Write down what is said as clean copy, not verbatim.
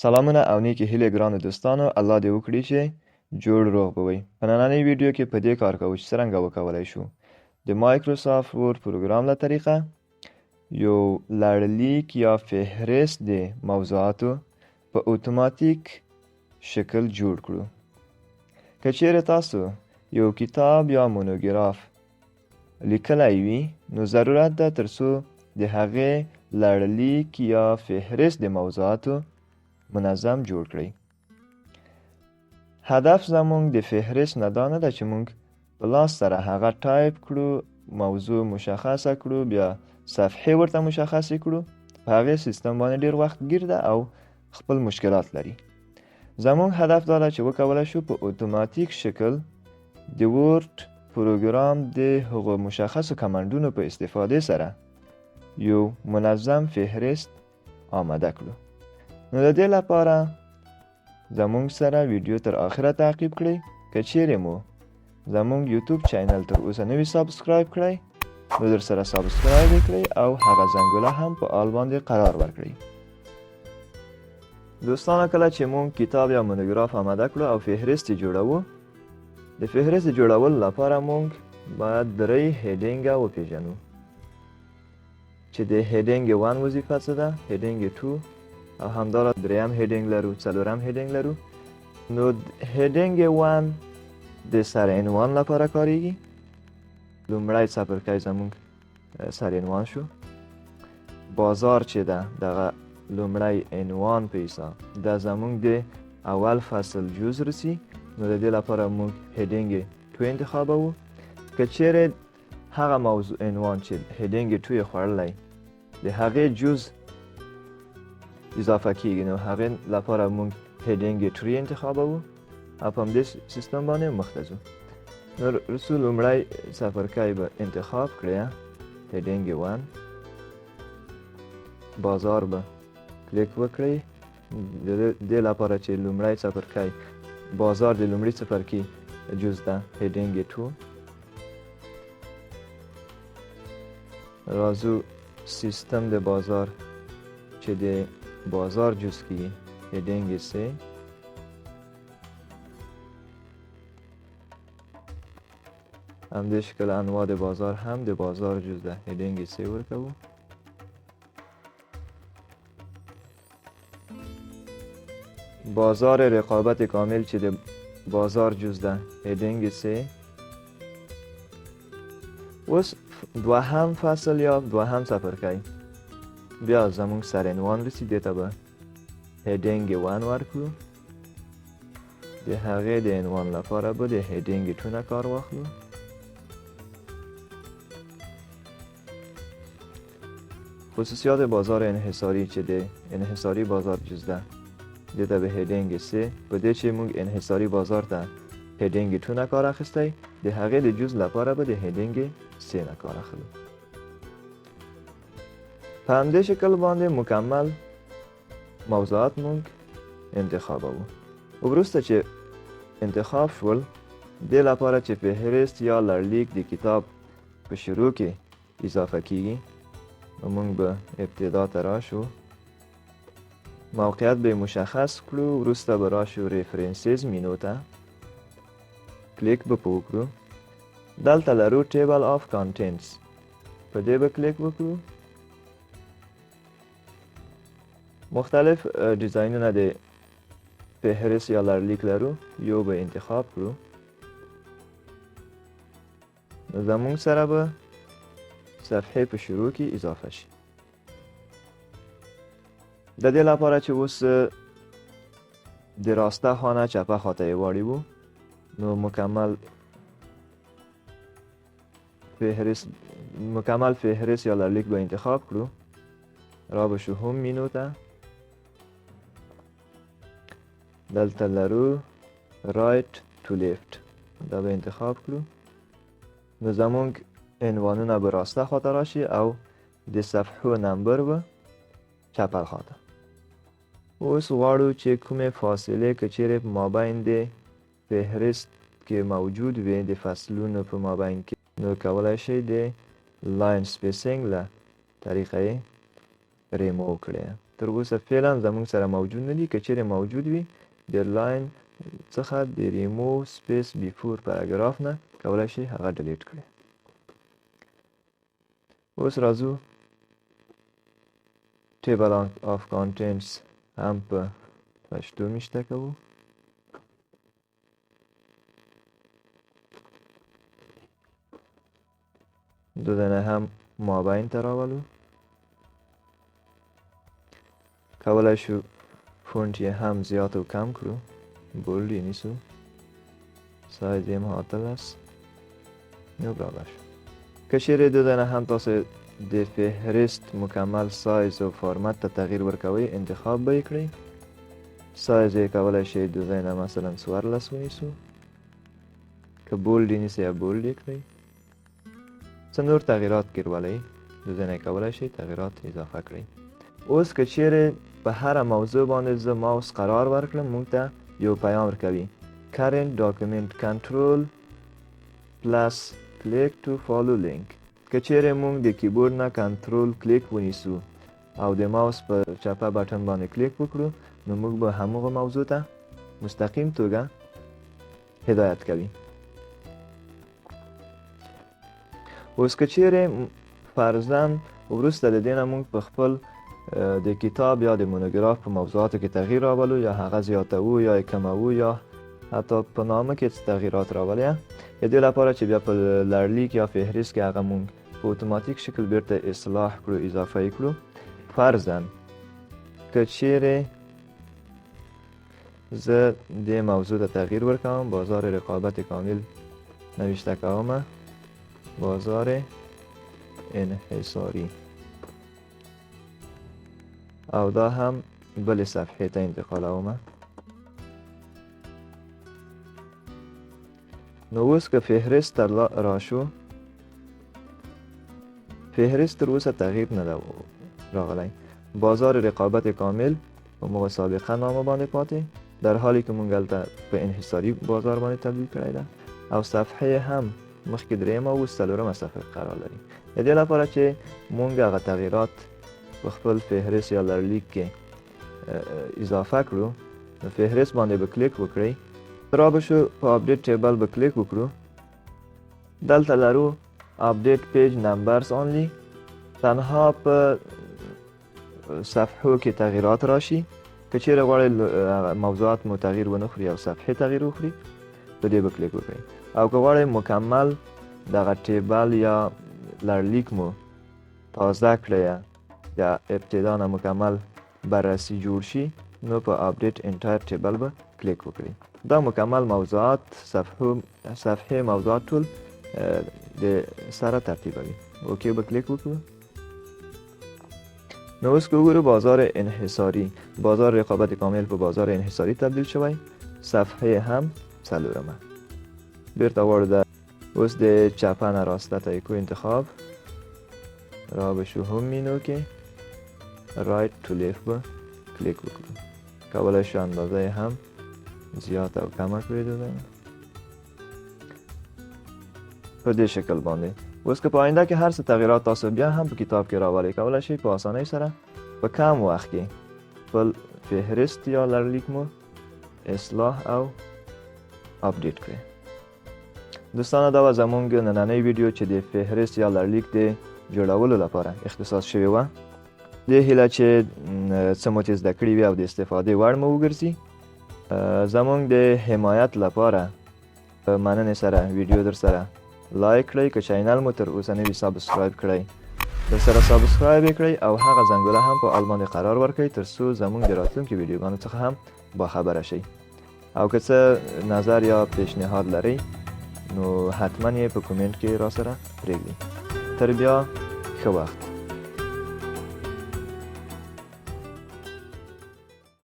سلامونه او نیکی هیلې ګرانو دوستانو، الله دې وکړي چې جوړ روغ به وئ. په نننۍ ویډیو کې په دې کار کوو چې څرنګه وکولای شو د مایکروسافت ورد پروګرام له طریقه یو لړلیک یا فهرست د موضوعاتو په اتوماتیک شکل جوړ کړو. که چیرې تاسو یو کتاب یا مونوګراف لیکلی وي، نو ضرورت ده ترڅو د هغې لړلیک یا فهرست د موضوعاتو منظم جوړ کړئ. هدف زموږ د فهرست نه دا نه ده چې موږ په لاس سره هغه ټایپ کړو، موضوع مشخصه کړو، بیا صفحې ورته مشخصې کړو. په هغې سیستم باندې ډیر وخت ګیر ده او خپل مشکلات لري. زموږ هدف دا ده چې وکولای شو په اتوماتیک شکل د ورد پروګرام د هغو مشخصو کمانډونو په استفاده سره یو منظم فهرست آماده کړو. نو د دې لپاره زموږ سره ویډیو تر آخره تعقیب کړئ. که چیرې مو زموږ یوټیوب چینل تر اوسه نه وي سابسکرایب کړئ، نو در سره سابسکرایب کړئ او هغه زنګوله هم په آل باندې قرار ورکړئ. دوستانو، کله چې موږ کتاب یا مونوګراف آماده کړو او فهرست جوړوو، د فهرست جوړولو لپاره موږ باید درې هیډینګه وپیژنو چې د هیډینګ 1 وظیفه څه ده، هیډینګ 2 او همدارنګه دریم هیډینګ لرو، څلورم هیډینګ لرو. نو هیډینګ 1 د سرعنوان لپاره کاریږي. لومړی څپرکی زموږ سرعنوان شو. بازار چې ده دغه لومړی عنوان په حساب دا زموږ د اول فصل جز رسی. نو د دې لپاره موږ هیډینګ 2 انتخابوو. که چیرې هغه موضوع عنوان چې هیډینګ 2 یې خوړلی د هغې جز اضافه کیږي، نو هغې لپاره موږ هیډینګ 3 انتخابوو او په همدې سیستم باندې مخ ته ځو. نو رسو لومړی څپرکی به انتخاب کړئ، هیډینګ 1 بازار به کلیک وکړئ. د دې لپاره چې لومړی څپرکی بازار د لومړي څپرکي جز ده، هیډینګ 2 راځو سیستم د بازار چې د بازار جز کی هیډینګ 3 همدې شکل انواع د بازار هم د بازار جز ده، هیډینګ 3 ورکوو. بازار رقابت کامل چې د بازار جز ده، هیډینګ 3. اوس دوهم فصل یا دوهم څپرکی بیا زموږ سرعنوان رسي، دې ته به هیډینګ 1 ورکړو. د هغې د عنوان لپاره به د هیډینګ 2 نه کار واخلو. خصوصیات بازار انحصاری چې د انحصاری بازار جز ده، دې ته به هیډینګ 3. په دې چې موږ انحصاری بازار ته هیډینګ 2 نه کار اخیستی، د هغې د جز لپاره به د هیډینګ 3 نه کار اخلو. په همدې شکل باندې مکمل موضوعات موږ انتخابوو. وروسته چې انتخاب شول، دې لپاره چې فهرست یا لړلیک د کتاب په شروع کې اضافه کیږي، موږ به ابتدا ته راشو، موقعیت به مشخص کړو. وروسته به راشو ریفرنسز مینو ته کلیک به وکړو. دلته لرو ټیبل آف کانټینټس، په دې به کلیک وکړو. مختلف ډیزاینونه د فهرست یا لړلیک لرو، یو به انتخاب کړو. زموږ سره به صفحې په شروع کې اضافه شي. د دې لپاره چې اوس د راسته خانه چپه خواته یې واړوو، نو مکمل فهرست یا لړلیک به انتخاب کړو. را به شو هم مینو ته، دلته لرو رایت تو لیفت، دا به انتخاب کړو. نو زمونږ عنوانونه به راسته خواته راشي او د صفحو نمبر به چپه خواته. اوس غواړو چې کومې فاصلې که چیرې په مابین د فهرست کې موجود وي د فصلونو په مابین کې، نو کولی شئ د لاین سپیسینګ له طریقه یې ریموو کړئ. تر اوسه فعلا زموږ سره موجود نه دي. که چیرې موجود وي د لاین څخه د ریموو سپیس بیفور پاراګراف نه کولی شي هغه ډیلیټ کړئ. اوس راځو ټیبل آف کانټینټس هم په پښتو میشته کوو. دو دانه هم مابین ته راولو. کولی شو فونټ یې هم زیات او کم کړو. بولډ یې نیسو. سایز یې هم 18 یو برابر شو. که چیرې دو دانه هم تاسو د فهرست مکمل سایز او فارمت ته تغییر ورکوئ انتخاب به یې کړئ. سایز یې کولی شئ دو دانه مثلا 14 ونیسو. که بولډ یې نیسئ یا بولډ یې کړئ. څه نور تغییرات کې ولئ دو دانه کولی شئ تغییرات اضافه کړئ. اوس که چیرې په هره موضوع باندې زه ماوس قرار ورکړم موږ ته یو پیام ورکوي current document control plus click to follow link. که چیرې موږ د کیبورډ نه کنټرول کلیک ونیسو او د ماوس په چپه بټن باندې کلیک وکړو نو موږ به همغه موضوع ته مستقیم توګه هدایت کوي. اوس که چیرې فرضاً وروسته د دې نه موږ په خپل د کتاب یا د مونوګراف په موضوعاتو کې تغییر راولو یا هغه زیاتوو یا کموو یا حتی په نامه کې تغییرات راولو د دې لپاره چې بیا په لړلیک یا فهرست کې هغه موږ په اتوماتیک شکل بیرته اصلاح کړو اضافه یې کړو. فرضاً که چیرې زه دې موضوع ته تغییر ورکوم بازار رقابت کامل نوشته کوم بازار انحصاری او دا هم بل صفحه ته انتقالوم. نو اوس که فهرست تر را شو فهرست تر اوسه تغییر نه راغلی. بازار رقابت کامل په موږ سابقه نامه باندې پاتې در حالی که موږ هلته په انحصاري بازار باندې تبدیل کړی ده او صفحه هم مخکې درېیمه او څلورمه صفحه قرار لري. د دې لپاره چې موږ هغه تغییرات په خپل فهرست یا لړلیک کې اضافه کړو نو فهرست باندې به کلیک وکړئ. را به شو په اپډیټ ټیبل به کلیک وکړو. دلته لرو اپډیټ پیج نمبرز اونلی. تنها په صفحو کې تغییرات راشي. که چیرې غواړئ موضوعات مو تغییر ونه خوري او صفحې تغییر وخوري په دې به کلیک وکړئ. او که غواړئ مکمل دغه ټیبل یا لړلیک مو تازه کړئ یا ابتدا نه مکمل بررسی جوړ شي نو په اپډیټ انټایر ټیبل به کلیک وکړئ. دا مکمل موضوعات صفحې موضوعات ټول د سره ترتیبوي. اوکی به کلیک وکړو. نو اوس که وګورو بازار انحصاری بازار رقابت کامل په بازار انحصاری تبدیل شوی. صفحه هم څلورمه. بیرته واړو اوس د چپه نه راسته تایکو انتخاب را به شو هم مینو کې رایت تو لیفت به کلیک وکړو. کولی شو اندازه هم زیات او کمه کړی ده په دې شکل باندې. اوس که په آینده کې هر څه تغییرات تاسو بیا هم په کتاب کې راولئ کولی شئ په اسانۍ سره په کم وخت کې خپل فهرست یا لړلیک مو اصلاح او اپډیټ کړئ. دوستانو دا و زمونږ نننۍ ویډیو چې د فهرست یا لړلیک د جوړولو لپاره اختصاص شوې وه. دې هیله چې څه مو چې زده کړي وي او د استفادې وړ مو وګرځي. زمونږ د حمایت لپاره په مننې سره ویډیو در سره لایک کړئ. که چینل مو تر اوسه نه وي سابسکرایب کړئ در سره سابسکرایب یې کړئ او هغه زنګوله هم په آل باندې قرار ورکړئ تر څو زمونږ د راتلونکي ویډیوګانو څخه هم باخبره شئ. او که څه نظر یا پیشنهاد لرئ نو حتما یې په کومنټ کې را سره پرېږدئ. تر بیا ښه وخت.